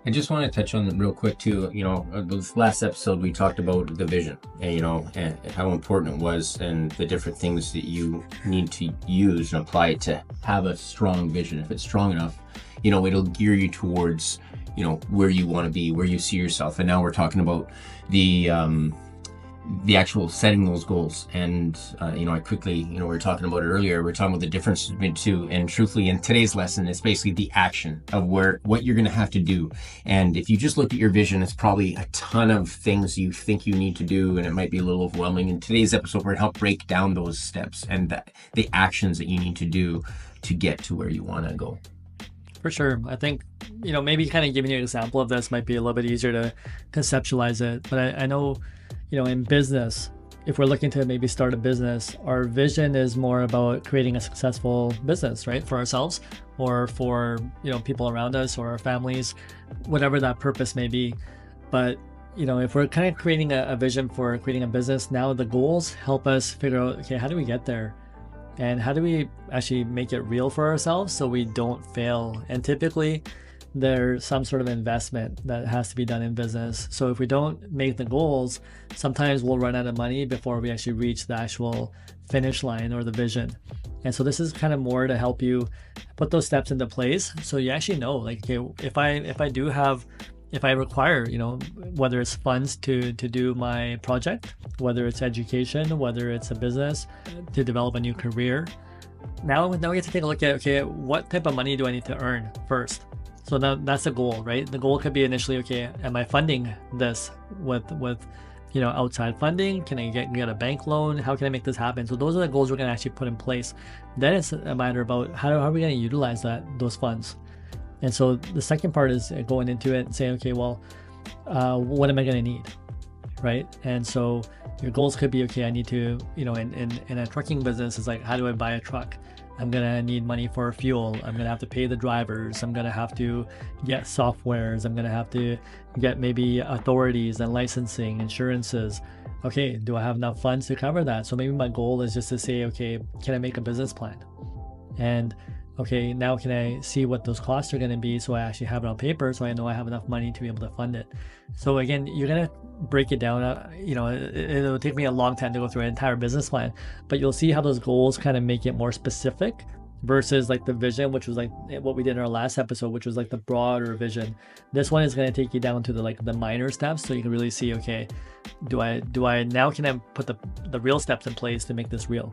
I just want to touch on real quick too. This last episode we talked about the vision, and and how important it was, and the different things that you need to use and apply to have a strong vision. If it's strong enough, it'll gear you towards, where you want to be, where you see yourself. And now we're talking about the actual setting those goals. And I quickly, we were talking about it earlier. We're talking about the difference between the two. And truthfully, in today's lesson, it's basically the action of what you're going to have to do. And if you just look at your vision, it's probably a ton of things you think you need to do, and it might be a little overwhelming. In today's episode, we're going to help break down those steps and the actions that you need to do to get to where you want to go. For sure. I think, maybe kind of giving you an example of this might be a little bit easier to conceptualize it. But I know, in business, if we're looking to maybe start a business, our vision is more about creating a successful business, right? For ourselves or for, people around us or our families, whatever that purpose may be. But, if we're kind of creating a vision for creating a business, now the goals help us figure out, okay, how do we get there? And how do we actually make it real for ourselves so we don't fail? And typically, there's some sort of investment that has to be done in business. So if we don't make the goals, sometimes we'll run out of money before we actually reach the actual finish line or the vision. And so this is kind of more to help you put those steps into place so you actually know, like, okay, if I require, whether it's funds to do my project, whether it's education, whether it's a business, to develop a new career, now we get to take a look at, okay, what type of money do I need to earn first? So that's the goal, right? The goal could be initially, okay, am I funding this with outside funding? Can I get a bank loan? How can I make this happen? So those are the goals we're going to actually put in place. Then it's a matter about how are we going to utilize those funds? And so the second part is going into it and saying, okay, well, what am I going to need, right? And so your goals could be, okay, I need to, in a trucking business, it's like, how do I buy a truck? I'm going to need money for fuel. I'm going to have to pay the drivers. I'm going to have to get softwares. I'm going to have to get maybe authorities and licensing, insurances. Okay, do I have enough funds to cover that? So maybe my goal is just to say, okay, can I make a business plan? And okay, now can I see what those costs are going to be so I actually have it on paper so I know I have enough money to be able to fund it. So again, you're going to break it down. It'll take me a long time to go through an entire business plan, but you'll see how those goals kind of make it more specific versus like the vision, which was like what we did in our last episode, which was like the broader vision. This one is going to take you down to the minor steps so you can really see, okay, do I now can I put the real steps in place to make this real?